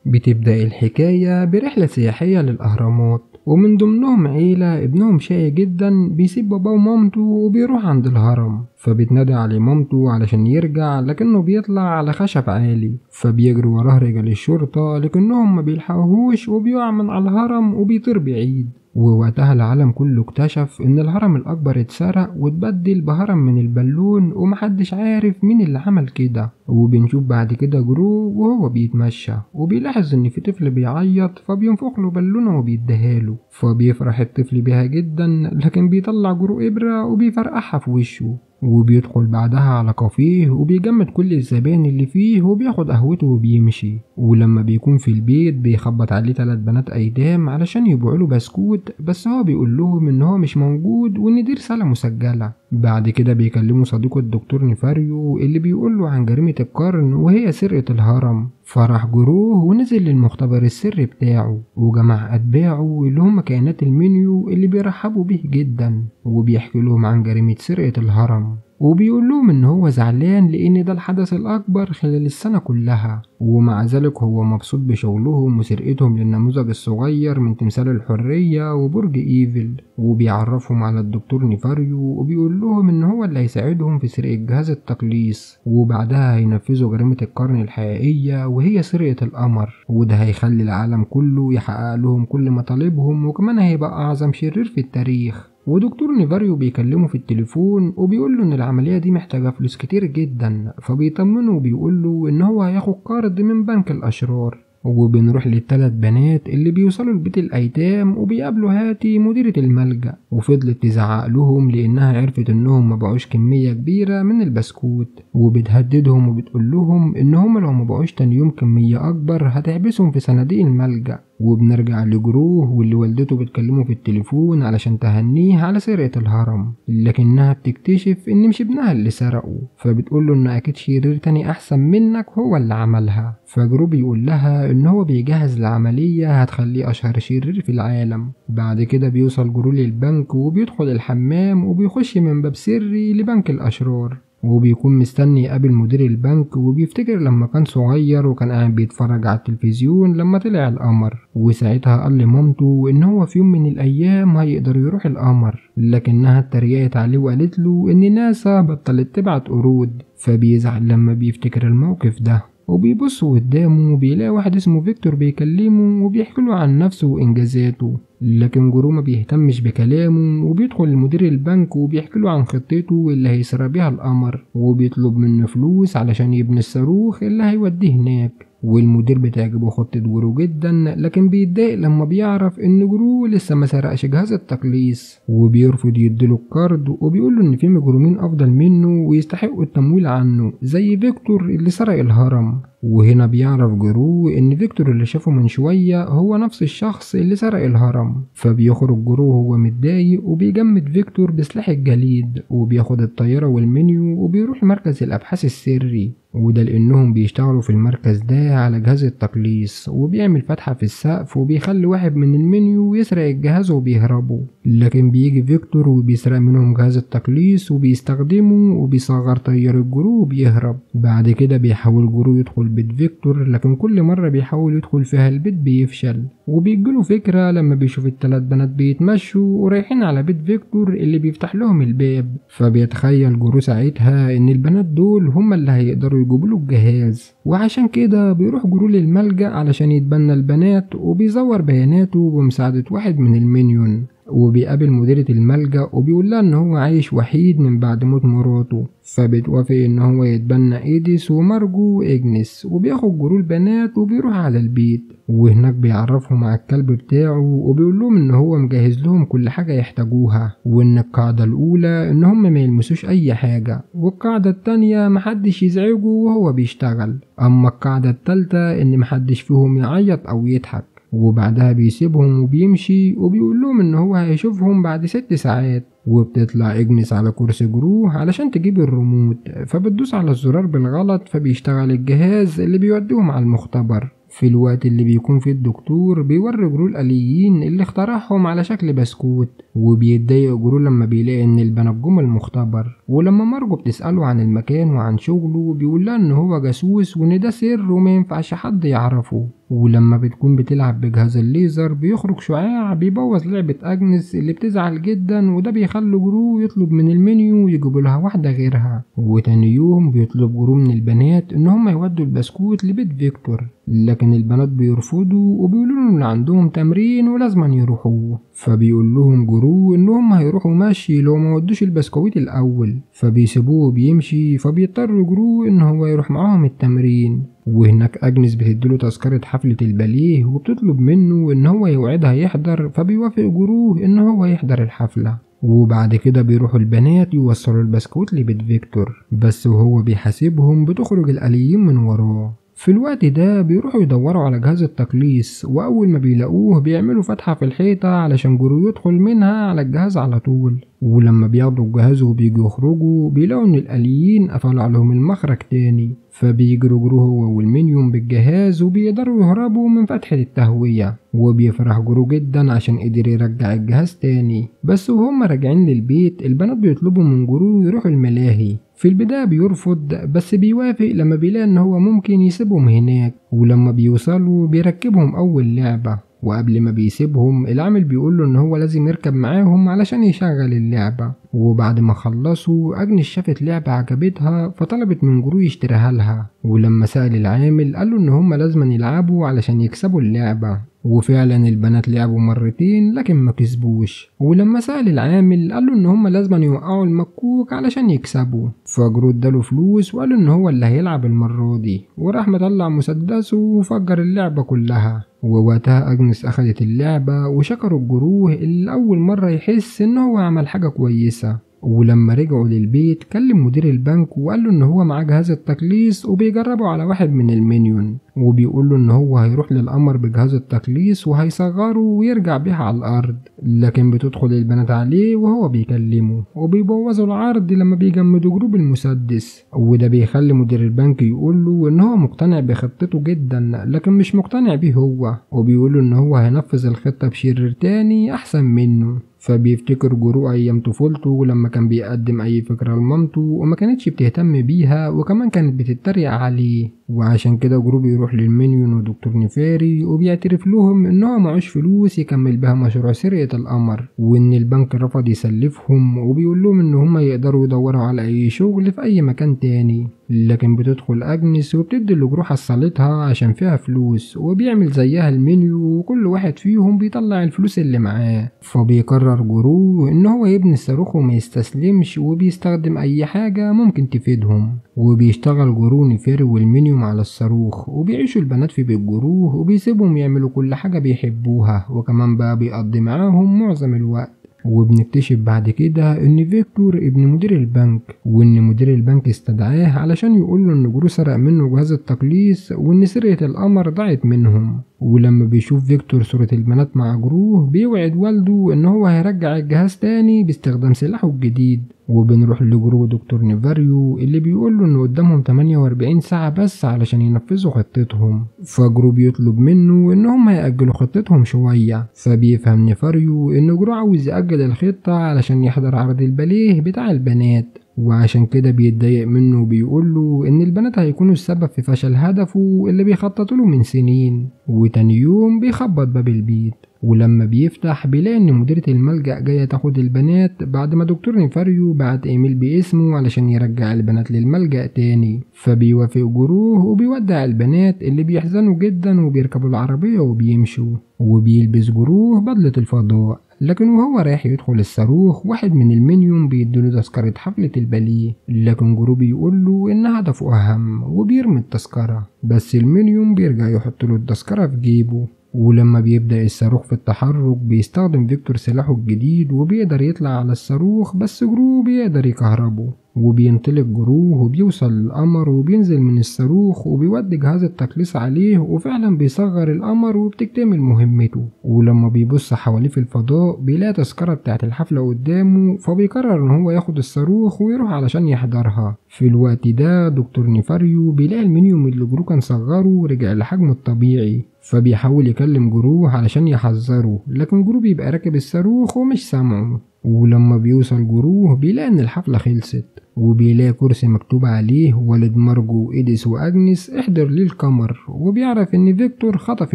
بتبدأ الحكاية برحلة سياحية للأهرامات، ومن ضمنهم عيلة ابنهم شقي جدا بيسيب باباه ومامته وبيروح عند الهرم، فبتنادي عليه مامته علشان يرجع لكنه بيطلع على خشب عالي، فبيجري وراه رجال الشرطة لكنهم ما بيلحقوهوش وبيقع من على الهرم وبيطير بعيد. ووقتها العالم كله اكتشف إن الهرم الأكبر اتسرق واتبدل بهرم من البالون، ومحدش عارف مين اللي عمل كده. وبنشوف بعد كده جرو وهو بيتمشى وبيلاحظ إن في طفل بيعيط، فبينفخ له بالونة وبيديهاله، فبيفرح الطفل بيها جدا، لكن بيطلع جرو إبرة وبيفرقعها في وشه. وبيدخل بعدها على كافيه وبيجمد كل الزبائن اللي فيه وبياخد قهوته وبيمشي. ولما بيكون في البيت بيخبط عليه 3 بنات ايتام علشان يبيعوا له بسكوت، بس هو بيقول لهم ان هو مش موجود وان دي رسالة مسجلة. بعد كده بيكلموا صديقه الدكتور نيفاريو اللي بيقول له عن جريمة القرن وهي سرقة الهرم، فراح جروه ونزل للمختبر السري بتاعه وجمع أتباعه اللي هم كائنات المنيو اللي بيرحبوا بيه جدا، وبيحكي لهم عن جريمة سرقة الهرم، وبيقول لهم ان هو زعلان لان ده الحدث الاكبر خلال السنة كلها، ومع ذلك هو مبسوط بشغلهم وسرقتهم للنموذج الصغير من تمثال الحرية وبرج ايفل. وبيعرفهم على الدكتور نيفاريو وبيقول لهم ان هو اللي هيساعدهم في سرقة جهاز التقليص، وبعدها هينفذوا جريمة القرن الحقيقية وهي سرقة القمر، وده هيخلي العالم كله يحقق لهم كل مطالبهم، وكمان هيبقى اعظم شرير في التاريخ. ودكتور نيفاريو بيكلمه في التليفون وبيقول له ان العملية دي محتاجة فلوس كتير جدا، فبيطمنه وبيقول له ان هو هياخد قرض من بنك الاشرار. وبنروح للثلاث بنات اللي بيوصلوا لبيت الايتام وبيقابلوا هاتي مديرة الملجأ، وفضلت تزعق لهم لانها عرفت انهم ما باعوش كمية كبيرة من البسكوت، وبتهددهم وبتقول لهم ان هم لو ما باعوش تاني يوم كمية اكبر هتحبسهم في صناديق الملجأ. وبنرجع لجروه واللي والدته بتكلمه في التليفون علشان تهنيه على سرقة الهرم، لكنها بتكتشف ان مش ابنها اللي سرقه، فبتقوله ان اكيد شرير تاني احسن منك هو اللي عملها. فجرو بيقول لها ان هو بيجهز لعملية هتخليه اشهر شرير في العالم. بعد كده بيوصل جرو للبنك وبيدخل الحمام وبيخش من باب سري لبنك الاشرار، وبيكون مستني يقابل مدير البنك، وبيفتكر لما كان صغير وكان قاعد بيتفرج على التلفزيون لما طلع القمر، وساعتها قال لمامته ان هو في يوم من الايام هيقدر يروح القمر، لكنها اتريقت عليه وقالت له ان ناسا بطلت تبعت قرود. فبيزعل لما بيفتكر الموقف ده، وبيبص قدامه بيلاقي واحد اسمه فيكتور بيكلمه وبيحكي له عن نفسه وإنجازاته، لكن جرو ما بيهتمش بكلامه، وبيدخل لمدير البنك وبيحكي له عن خطته اللي هيسرق بيها القمر، وبيطلب منه فلوس علشان يبني الصاروخ اللي هيوديه هناك. والمدير بتعجبه خطة جرو جدا، لكن بيتضايق لما بيعرف ان جرو لسه ما سرقش جهاز التقليص، وبيرفض يديله الكارد، وبيقوله ان في مجرمين افضل منه ويستحقوا التمويل عنه زي فيكتور اللي سرق الهرم. وهنا بيعرف جرو ان فيكتور اللي شافه من شوية هو نفس الشخص اللي سرق الهرم، فبيخرج جرو وهو متضايق وبيجمد فيكتور بسلاح الجليد، وبياخد الطيارة والمنيو وبيروح مركز الابحاث السري، وده لانهم بيشتغلوا في المركز ده على جهاز التقليص، وبيعمل فتحة في السقف وبيخلي واحد من المنيو يسرق الجهاز وبيهربوا، لكن بيجي فيكتور وبيسرق منهم جهاز التقليص وبيستخدمه وبيصغر طيارة جرو وبيهرب. بعد كده بيحاول جرو يدخل بيت فيكتور، لكن كل مرة بيحاول يدخل فيها البيت بيفشل، وبيجيله فكرة لما بيشوف الثلاث بنات بيتمشوا ورايحين على بيت فيكتور اللي بيفتح لهم الباب، فبيتخيل جرو ساعتها ان البنات دول هم اللي هيقدروا يجيبوا له الجهاز، وعشان كده بيروح جرو للملجأ علشان يتبنى البنات، وبيزور بياناته بمساعدة واحد من المينيون، وبيقابل مديرة الملجأ وبيقول لها ان هو عايش وحيد من بعد موت مراته، فبتوافق ان هو يتبنى ايديس ومارجو واجنس، وبياخد جرو البنات وبيروح على البيت، وهناك بيعرفهم على الكلب بتاعه وبيقول لهم ان هو مجهز لهم كل حاجة يحتاجوها، وان القاعدة الاولى ان هم ما يلمسوش اي حاجة، والقاعدة التانية محدش يزعجه وهو بيشتغل، اما القاعدة التالتة ان محدش فيهم يعيط او يضحك. وبعدها بيسيبهم وبيمشي وبيقول لهم ان هو هيشوفهم بعد 6 ساعات. وبتطلع اجنس على كرسي جرو علشان تجيب الريموت، فبتدوس على الزرار بالغلط فبيشتغل الجهاز اللي بيوديهم على المختبر. في الوقت اللي بيكون فيه الدكتور بيوري جرو الآليين اللي اخترعهم على شكل بسكوت، وبيتضايق جرو لما بيلاقي ان البنات جم المختبر، ولما مارجو بتسأله عن المكان وعن شغله بيقول لها ان هو جاسوس وان ده سر وما ينفعش حد يعرفه. ولما بتكون بتلعب بجهاز الليزر بيخرج شعاع بيبوظ لعبة أجنس اللي بتزعل جدا، وده بيخلي جرو يطلب من المنيو يجيبوا لها واحدة غيرها. وتاني يوم بيطلب جرو من البنات إن هم يودوا البسكوت لبيت فيكتور، لكن البنات بيرفضوا وبيقولوا له إن عندهم تمرين ولازما يروحوه. فبيقول لهم جرو إن هم هيروحوا مشي لو ما ودوش البسكويت الأول، فبيسيبوه بيمشي. فبيضطر جرو إن هو يروح معاهم التمرين، وهناك أجنس بتديله تذكرة حفلة الباليه وبتطلب منه إن هو يوعدها يحضر، فبيوافق جرو إن هو يحضر الحفلة. وبعد كده بيروحوا البنات يوصلوا البسكوت لبيت فيكتور، بس وهو بيحاسبهم بتخرج الآليين من وراه. في الوقت ده بيروحوا يدوروا على جهاز التقليص، وأول ما بيلاقوه بيعملوا فتحة في الحيطة علشان جرو يدخل منها على الجهاز على طول. ولما بياخدوا الجهاز وبيجوا يخرجوا بيلاقوا إن الآليين قفلوا عليهم المخرج تاني، فبيجروا جرو هو والمنيوم بالجهاز وبيقدروا يهربوا من فتحة التهوية. وبيفرح جرو جدا عشان قدر يرجع الجهاز تاني. بس وهم راجعين للبيت البنات بيطلبوا من جرو يروحوا الملاهي. في البداية بيرفض بس بيوافق لما بيلاقي ان هو ممكن يسيبهم هناك. ولما بيوصلوا بيركبهم اول لعبة، وقبل ما بيسيبهم العامل بيقوله ان هو لازم يركب معاهم علشان يشغل اللعبة. وبعد ما خلصوا أجنس شافت لعبة عجبتها فطلبت من جرو يشتريها لها. ولما سأل العامل قاله ان هما لازم يلعبوا علشان يكسبوا اللعبة، وفعلا البنات لعبوا مرتين لكن ما كسبوش. ولما سأل العامل قاله ان هما لازم يوقعوا المكوك علشان يكسبوا، فجرو اداله فلوس وقال ان هو اللي هيلعب المرة دي، وراح مطلع مسدسه وفجر اللعبة كلها. ووقتها أجنس أخدت اللعبة وشكروا الجروه اللي أول مرة يحس إن هو عمل حاجة كويسة. ولما رجعوا للبيت كلم مدير البنك وقال له إن هو معاه جهاز التقليص وبيجربه على واحد من المنيون، وبيقول له إن هو هيروح للقمر بجهاز التقليص وهيصغره ويرجع بيها على الأرض. لكن بتدخل البنات عليه وهو بيكلمه وبيبوظوا العرض لما بيجمدوا جروب المسدس. وده بيخلي مدير البنك يقول له إن هو مقتنع بخطته جدا لكن مش مقتنع بيه هو، وبيقول له إن هو هينفذ الخطة بشرير تاني أحسن منه. فبيفتكر جرو أيام طفولته لما كان بيقدم أي فكرة لمامته وما كانتش بتهتم بيها وكمان كانت بتتريق عليه. وعشان كده جرو بيروح للمنيون ودكتور نفاري وبيعترف لهم إن هو معوش فلوس يكمل بها مشروع سرقة القمر، وإن البنك رفض يسلفهم، وبيقول لهم إن هما يقدروا يدوروا على أي شغل في أي مكان تاني. لكن بتدخل أجنس وبتدي لجرو حصلتها عشان فيها فلوس، وبيعمل زيها المنيو وكل واحد فيهم بيطلع الفلوس اللي معاه. فبيقرر جرو إن هو يبني الصاروخ وما يستسلمش وبيستخدم أي حاجة ممكن تفيدهم. وبيشتغل جرو نفاري والمنيوم على الصاروخ، وبيعيشوا البنات في بيت جرو وبيسيبهم يعملوا كل حاجة بيحبوها، وكمان بقى بيقضي معاهم معظم الوقت. وبنكتشف بعد كده ان فيكتور ابن مدير البنك، وان مدير البنك استدعاه علشان يقوله ان جرو سرق منه جهاز التقليص وان سرقة القمر ضاعت منهم. ولما بيشوف فيكتور صورة البنات مع جرو بيوعد والده ان هو هيرجع الجهاز تاني باستخدام سلاحه الجديد. وبنروح لجرو دكتور نيفاريو اللي بيقوله ان قدامهم 48 ساعة بس علشان ينفذوا خطتهم. فجرو بيطلب منه ان هم يأجلوا خطتهم شوية، فبيفهم نيفاريو ان جرو عاوز يأجل الخطة علشان يحضر عرض الباليه بتاع البنات، وعشان كده بيتضايق منه وبيقوله ان البنات هيكونوا السبب في فشل هدفه اللي بيخططوا له من سنين. وتاني يوم بيخبط باب البيت، ولما بيفتح بيلاقي ان مديرة الملجأ جاية تاخد البنات بعد ما دكتور نيفاريو بعت ايميل باسمه علشان يرجع البنات للملجأ تاني. فبيوافق جروه وبيودع البنات اللي بيحزنوا جدا وبيركبوا العربية وبيمشوا. وبيلبس جروه بدلة الفضاء، لكن وهو رايح يدخل الصاروخ واحد من المنيوم بيديله تذكرة حفلة الباليه، لكن جرو بيقوله ان هدفه اهم وبيرمي التذكرة، بس المنيوم بيرجع يحطله التذكرة في جيبه. ولما بيبدأ الصاروخ في التحرك بيستخدم فيكتور سلاحه الجديد وبيقدر يطلع على الصاروخ، بس جرو بيقدر يكهربه. وبينطلق جرو وبيوصل للقمر وبينزل من الصاروخ وبيودي جهاز التقليص عليه، وفعلا بيصغر القمر وبتكتمل مهمته. ولما بيبص حواليه في الفضاء بيلاقي تذكرة بتاعت الحفلة قدامه، فبيقرر ان هو ياخد الصاروخ ويروح علشان يحضرها. في الوقت ده دكتور نيفاريو بيلاقي المنيوم اللي جرو كان صغره رجع لحجمه الطبيعي، فبيحاول يكلم جرو علشان يحذره، لكن جرو بيبقى راكب الصاروخ ومش سامعه. ولما بيوصل جرو بيلاقي ان الحفلة خلصت، وبيلاقي كرسي مكتوب عليه والد مارجو إيديس وأجنس احضر ليه القمر، وبيعرف إن فيكتور خطف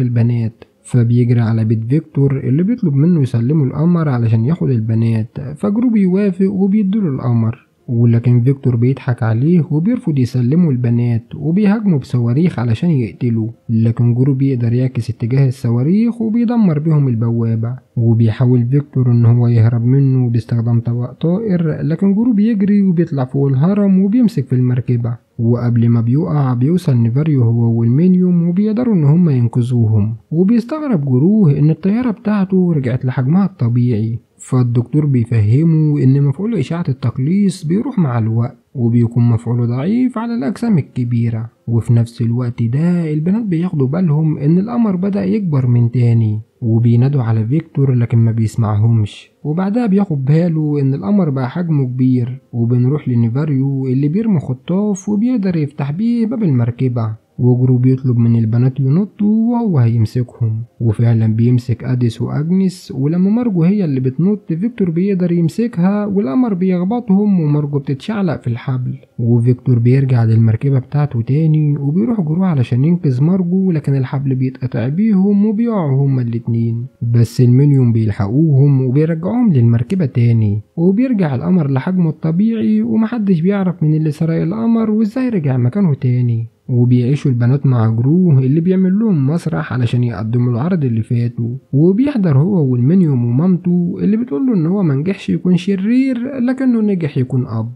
البنات، فبيجري على بيت فيكتور اللي بيطلب منه يسلمه القمر علشان ياخد البنات، فجرو بيوافق وبيديله القمر، ولكن فيكتور بيضحك عليه وبيرفض يسلمه البنات وبيهاجمه بصواريخ علشان يقتله، لكن جرو بيقدر يعكس اتجاه الصواريخ وبيدمر بيهم البوابة، وبيحاول فيكتور ان هو يهرب منه باستخدام طبق طائر، لكن جرو بيجري وبيطلع فوق الهرم وبيمسك في المركبة، وقبل ما بيقع بيوصل نيفاريو هو والمينيوم وبيقدروا ان هم ينقذوهم، وبيستغرب جروه ان الطيارة بتاعته رجعت لحجمها الطبيعي، فالدكتور بيفهمه ان مفعول اشعة التقليص بيروح مع الوقت وبيكون مفعوله ضعيف على الاجسام الكبيرة، وفي نفس الوقت ده البنات بياخدوا بالهم ان القمر بدأ يكبر من تاني وبينادوا على فيكتور لكن ما بيسمعهمش، وبعدها بياخد باله ان القمر بقى حجمه كبير، وبنروح لنيفاريو اللي بيرمي خطاف وبيقدر يفتح بيه باب المركبة، وجرو بيطلب من البنات ينطوا وهو هيمسكهم، وفعلا بيمسك أديس وأجنس، ولما مارجو هي اللي بتنط فيكتور بيقدر يمسكها والقمر بيخبطهم ومارجو بتتشعلق في الحبل، وفيكتور بيرجع للمركبة بتاعته تاني وبيروح جرو علشان ينقذ مارجو، لكن الحبل بيتقطع بيهم وبيقعوا هما الاتنين، بس المينيوم بيلحقوهم وبيرجعوهم للمركبة تاني، وبيرجع القمر لحجمه الطبيعي ومحدش بيعرف مين اللي سرق القمر وازاي رجع مكانه تاني، وبيعيشوا البنات مع جرو اللي بيعمل لهم مسرح علشان يقدموا العرض اللي فاتوا، وبيحضر هو والمنيوم ومامته اللي بتقوله ان هو منجحش يكون شرير لكنه نجح يكون اب.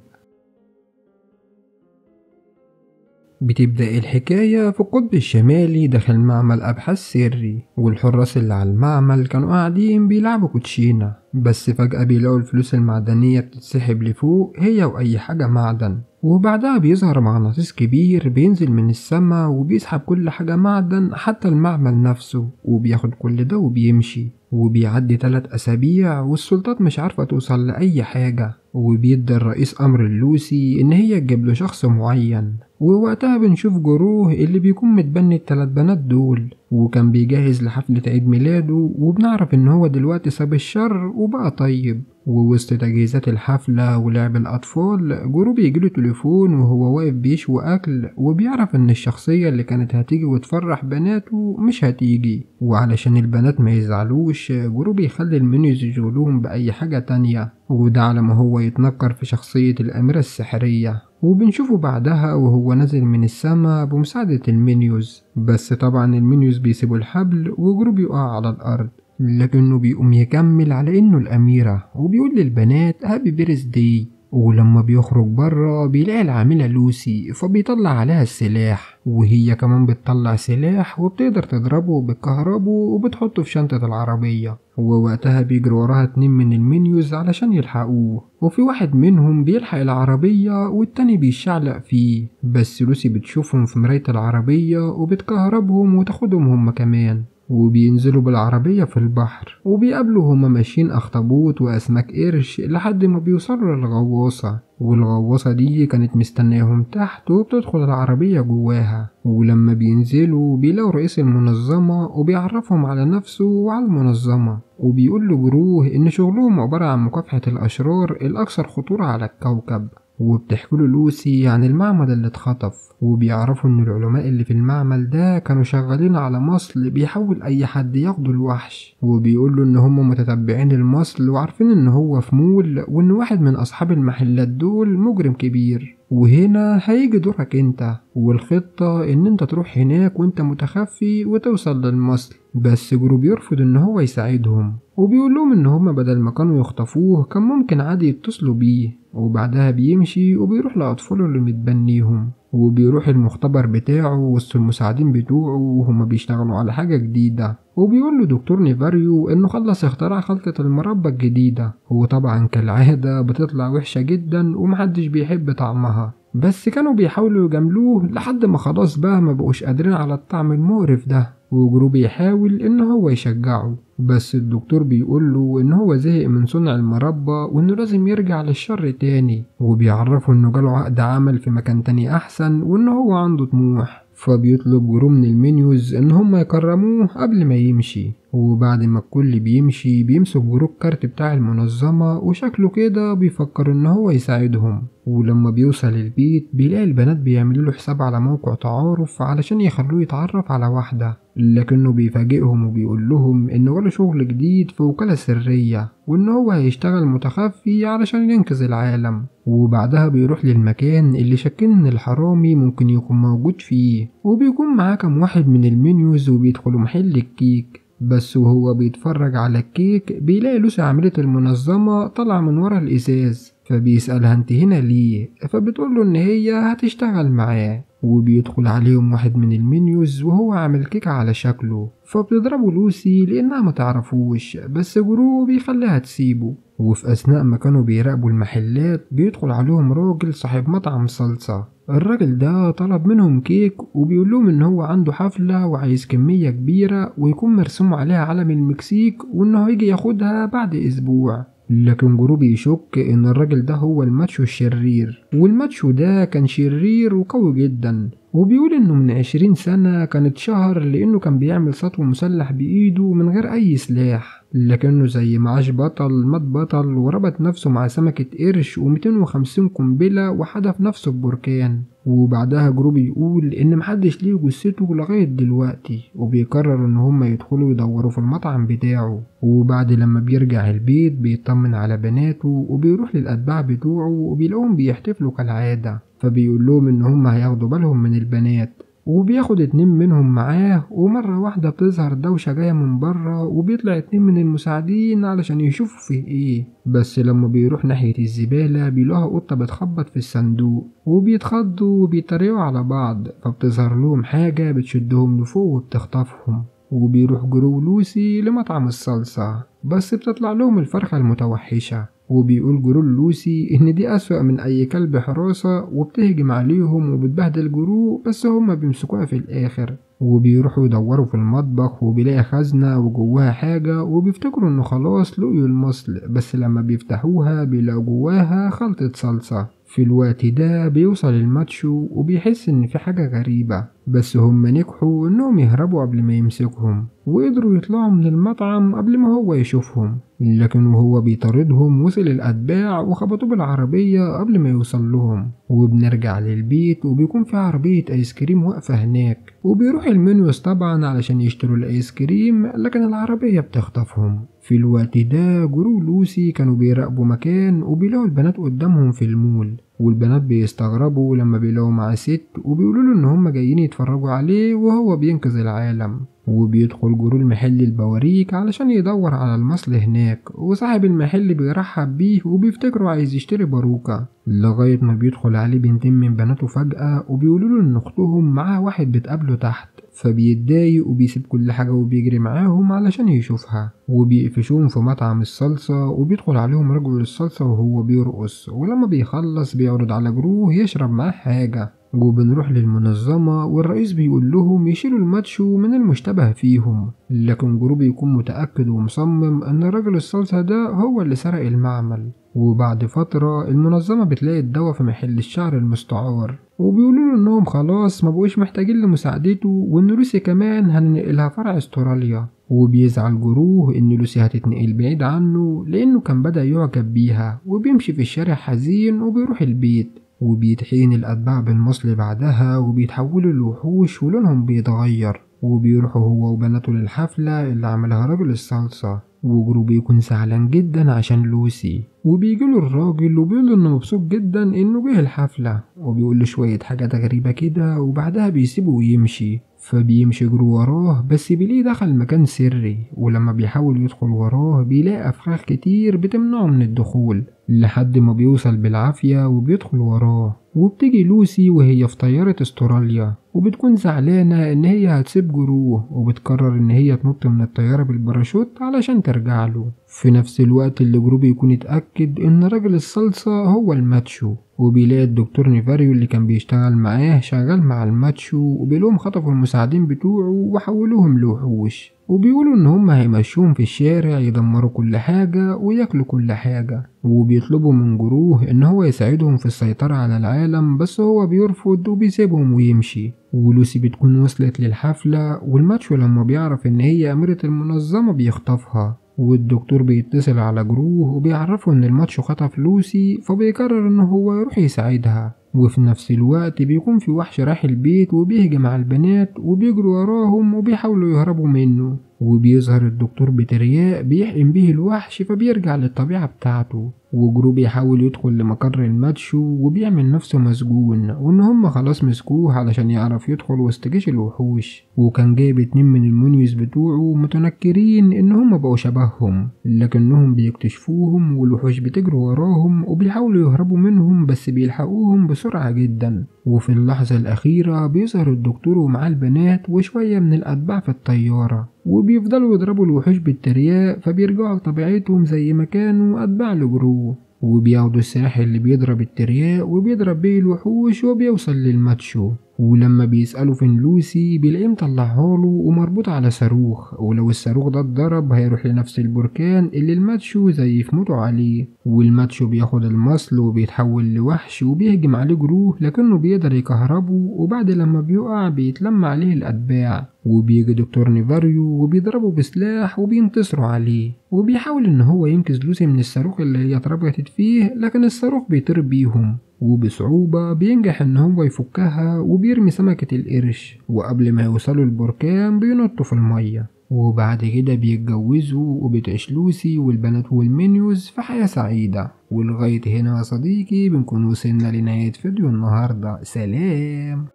بتبدأ الحكاية في القطب الشمالي داخل معمل أبحاث سري، والحراس اللي على المعمل كانوا قاعدين بيلعبوا كوتشينة، بس فجأة بيلاقوا الفلوس المعدنية بتتسحب لفوق هي وأي حاجة معدن، وبعدها بيظهر مغناطيس كبير بينزل من السما وبيسحب كل حاجة معدن حتى المعمل نفسه، وبياخد كل ده وبيمشي، وبيعدي 3 أسابيع والسلطات مش عارفة توصل لأي حاجة، وبيدي الرئيس أمر لوسي إن هي تجيب له شخص معين، ووقتها بنشوف جروه اللي بيكون متبني ال3 بنات دول وكان بيجهز لحفلة عيد ميلاده، وبنعرف إن هو دلوقتي ساب الشر وبقى طيب، ووسط تجهيزات الحفلة ولعب الأطفال جرو بيجيله تليفون وهو واقف بيشوي أكل، وبيعرف إن الشخصية اللي كانت هتيجي وتفرح بناته مش هتيجي، وعلشان البنات ما يزعلوش جرو بيخلي المنيوز يشغلوهم بأي حاجة تانية، وده على ما هو يتنكر في شخصية الأميرة السحرية، وبنشوفه بعدها وهو نازل من السما بمساعدة المنيوز، بس طبعا المنيوز بيسيبوا الحبل وجرو بيقع على الأرض، لكنه بيقوم يكمل على إنه الأميرة وبيقول للبنات هابي بيرث داي، ولما بيخرج بره بيلاقي العاملة لوسي فبيطلع عليها السلاح، وهي كمان بتطلع سلاح وبتقدر تضربه بالكهرباء وبتحطه في شنطة العربية، ووقتها بيجري وراها 2 من المنيوز علشان يلحقوه، وفي واحد منهم بيلحق العربية والتاني بيشعلق فيه، بس لوسي بتشوفهم في مراية العربية وبتكهربهم وتاخدهم هما كمان، وبينزلوا بالعربية في البحر وبيقابلوا هما ماشيين أخطبوط وأسماك قرش لحد ما بيوصلوا للغواصة، والغواصة دي كانت مستنياهم تحت وبتدخل العربية جواها، ولما بينزلوا بيلاقوا رئيس المنظمة وبيعرفهم على نفسه وعلى المنظمة، وبيقول لجروه إن شغلهم عبارة عن مكافحة الأشرار الأكثر خطورة على الكوكب، وبتحكيله لوسي عن المعمل اللي اتخطف، وبيعرفوا ان العلماء اللي في المعمل ده كانوا شغالين على مصل بيحاول اي حد ياخده الوحش، وبيقولوا ان هم متتبعين المصل وعارفين ان هو في مول، وان واحد من اصحاب المحلات دول مجرم كبير، وهنا هيجي دورك انت، والخطة ان انت تروح هناك وانت متخفي وتوصل للمصل، بس جرو بيرفض ان هو يساعدهم، وبيقول لهم ان هما بدل ما كانوا يخطفوه كان ممكن عادي يتصلوا بيه، وبعدها بيمشي وبيروح لأطفاله اللي متبنيهم، وبيروح المختبر بتاعه وسط المساعدين بتوعه وهما بيشتغلوا على حاجة جديدة، وبيقول له دكتور نيفاريو انه خلص اختراع خلطة المربى الجديدة، وطبعا كالعادة بتطلع وحشة جدا ومحدش بيحب طعمها، بس كانوا بيحاولوا يجاملوه لحد ما خلاص بقى ما بقوش قادرين على الطعم المقرف ده، وجرو بيحاول ان هو يشجعه، بس الدكتور بيقوله ان هو زهق من صنع المربى وانه لازم يرجع للشر تاني، وبيعرفه انه جاله عقد عمل في مكان تاني احسن وان هو عنده طموح، فبيطلب جرو من المنيوز ان هم يكرموه قبل ما يمشي، وبعد ما الكل بيمشي بيمسك جروب كارت بتاع المنظمة وشكله كده بيفكر ان هو يساعدهم. ولما بيوصل البيت بيلاقي البنات بيعملوا له حساب على موقع تعارف علشان يخلوه يتعرف على واحدة، لكنه بيفاجئهم وبيقول لهم ان ولا شغل جديد في وكالة سرية وان هو هيشتغل متخفي علشان ينقذ العالم. وبعدها بيروح للمكان اللي شاكين ان الحرامي ممكن يكون موجود فيه، وبيكون معاه كام واحد من المنيوز وبيدخلوا محل الكيك. بس وهو بيتفرج على الكيك بيلاقي لوسي عاملة المنظمة طالعة من ورا الإزاز، فبيسألها انت هنا ليه؟ فبتقوله ان هي هتشتغل معاه. وبيدخل عليهم واحد من المنيوز وهو عامل كيكة على شكله، فبتضربه لوسي لأنها متعرفوش، بس جرو بيخليها تسيبه. وفي أثناء ما كانوا بيراقبوا المحلات بيدخل عليهم راجل صاحب مطعم صلصة. الراجل ده طلب منهم كيك وبيقول لهم ان هو عنده حفلة وعايز كمية كبيرة ويكون مرسوم عليها علم المكسيك وانه هيجي ياخدها بعد اسبوع. لكن جرو بيشك ان الراجل ده هو الماتشو الشرير، والماتشو ده كان شرير وقوي جدا، وبيقول انه من 20 سنة كان اتشهر لانه كان بيعمل سطو مسلح بايده من غير اي سلاح، لكنه زي معاش بطل مات بطل وربط نفسه مع سمكة قرش و250 قنبلة وحدف نفسه ببركان. وبعدها جروب يقول ان محدش ليه جثته لغاية دلوقتي، وبيقرر ان هما يدخلوا يدوروا في المطعم بتاعه. وبعد لما بيرجع البيت بيطمن على بناته وبيروح للأتباع بتوعه وبيلاقوهم بيحتفلوا كالعادة، فبيقول لهم ان هما هياخدوا بالهم من البنات. وبياخد 2 منهم معاه، ومرة واحدة بتظهر دوشة جاية من بره وبيطلع 2 من المساعدين علشان يشوفوا فيه ايه. بس لما بيروح ناحية الزبالة بيلاقوها قطة بتخبط في الصندوق، وبيتخضوا وبيتريقوا على بعض، فبتظهر لهم حاجة بتشدهم لفوق وبتخطفهم. وبيروح جرو لوسي لمطعم الصلصة، بس بتطلع لهم الفرخة المتوحشة. وبيقول جرو لوسي إن دي أسوأ من أي كلب حراسة وبتهجم عليهم وبتبهدل جرو، بس هما بيمسكوها في الآخر. وبيروحوا يدوروا في المطبخ وبيلاقي خزنة وجواها حاجة وبيفتكروا إنه خلاص لقيوا المصل، بس لما بيفتحوها بيلاقوا جواها خلطة صلصة. في الوقت ده بيوصل الماتشو وبيحس إن في حاجة غريبة، بس هم نجحوا إنهم يهربوا قبل ما يمسكهم، وقدروا يطلعوا من المطعم قبل ما هو يشوفهم. لكن وهو بيطاردهم وصل الأتباع وخبطوه بالعربية قبل ما يوصل لهم. وبنرجع للبيت وبيكون في عربية آيس كريم واقفة هناك، وبيروح المنيوس طبعا علشان يشتروا الآيس كريم، لكن العربية بتخطفهم. في الوقت ده جرو لوسي كانوا بيراقبوا مكان وبيلاقوا البنات قدامهم في المول، والبنات بيستغربوا لما بيلاقوا معاه ست وبيقولوا له ان هم جايين يتفرجوا عليه وهو بينقذ العالم. وبيدخل جرو المحل البواريك علشان يدور على المصل هناك، وصاحب المحل بيرحب بيه وبيفتكره عايز يشتري باروكة، لغاية ما بيدخل عليه بنتين من بناته فجأة وبيقولوا له ان اختهم معاها واحد بتقابله تحت، فبيتضايق وبيسيب كل حاجة وبيجري معاهم علشان يشوفها. وبيقفشوهم في مطعم الصلصة وبيدخل عليهم رجل الصلصة وهو بيرقص، ولما بيخلص بيعرض على جروه يشرب معاه حاجة. وبنروح للمنظمة والرئيس بيقول لهم يشيلوا الماتشو من المشتبه فيهم، لكن جرو بيكون متأكد ومصمم ان رجل الصلصة ده هو اللي سرق المعمل. وبعد فترة المنظمة بتلاقي الدواء في محل الشعر المستعار، وبيقولوا له انهم خلاص ما بقوش محتاجين لمساعدته، وان لوسي كمان هننقلها فرع استراليا. وبيزعل جروه ان لوسي هتتنقل بعيد عنه لانه كان بدأ يعجب بيها، وبيمشي في الشارع حزين وبيروح البيت. وبيتحين الأتباع بالمصل بعدها وبيتحولوا لوحوش ولونهم بيتغير، وبيروحوا هو وبناته للحفلة اللي عملها راجل الصلصة. وجرو بيكون زعلان جدا عشان لوسي، وبيجيله الراجل وبيقوله انه مبسوط جدا انه جه الحفلة، وبيقوله شوية حاجات غريبة كده وبعدها بيسيبه ويمشي. فبيمشي جرو وراه بس بيلاقيه دخل مكان سري، ولما بيحاول يدخل وراه بيلاقي أفخاخ كتير بتمنعه من الدخول، لحد ما بيوصل بالعافية وبيدخل وراه. وبتيجي لوسي وهي في طيارة استراليا، وبتكون زعلانة ان هي هتسيب جروه، وبتقرر ان هي تنط من الطيارة بالباراشوت علشان ترجع له. في نفس الوقت اللي جرو بيكون اتأكد إن راجل الصلصة هو الماتشو، وبيلاقي الدكتور نيفاريو اللي كان بيشتغل معاه شغال مع الماتشو، وبيقولهم خطفوا المساعدين بتوعه وحولوهم لوحوش، وبيقولوا إن هم هيمشوهم في الشارع يدمروا كل حاجة وياكلوا كل حاجة، وبيطلبوا من جروه إن هو يساعدهم في السيطرة على العالم، بس هو بيرفض وبيسيبهم ويمشي. ولوسي بتكون وصلت للحفلة، والماتشو لما بيعرف إن هي أميرة المنظمة بيخطفها، والدكتور بيتصل على جروه وبيعرفه إن الماتشو خطف لوسي، فبيقرر إن هو يروح يساعدها. وفي نفس الوقت بيكون في وحش رايح البيت وبيهجم على البنات وبيجروا وراهم وبيحاولوا يهربوا منه، وبيظهر الدكتور بترياق بيحقن بيه الوحش فبيرجع للطبيعة بتاعته. وجرو بيحاول يدخل لمقر الماتشو وبيعمل نفسه مسجون، وان هم خلاص مسكوه علشان يعرف يدخل وسط جيش الوحوش، وكان جايب 2 من المونيوس بتوعه متنكرين ان هم بقوا شبههم، لكنهم بيكتشفوهم والوحوش بتجروا وراهم وبيحاولوا يهربوا منهم بس بيلحقوهم بسرعة جدا. وفي اللحظة الأخيرة بيظهر الدكتور ومعاه البنات وشوية من الأتباع في الطيارة، وبيفضلوا يضربوا الوحوش بالترياق فبيرجعوا لطبيعتهم زي ما كانوا أتباع لجرو، وبياخدوا السلاح اللي بيضرب الترياق وبيضرب بيه الوحوش وبيوصل للماتشو. ولما بيسألوا فين لوسي بيلاقيه مطلعهاله ومربوط على صاروخ، ولو الصاروخ ده اتضرب هيروح لنفس البركان اللي الماتشو زي يفمتوا عليه. والماتشو بياخد المصل وبيتحول لوحش وبيهجم عليه جروه، لكنه بيقدر يكهربه، وبعد لما بيقع بيتلم عليه الأتباع، وبيجي دكتور نيفاريو وبيضربه بسلاح وبينتصروا عليه، وبيحاول ان هو ينقذ لوسي من الصاروخ اللي هي اتربطت فيه، لكن الصاروخ بيطير بيهم، وبصعوبة بينجح ان هو يفكها وبيرمي سمكة القرش، وقبل ما يوصلوا البركان بينطوا في المية. وبعد كده بيتجوزوا وبتعيش لوسي والبنات والمينيوز في حياة سعيدة. ولغاية هنا يا صديقي بنكون وصلنا لنهاية فيديو النهاردة. سلام.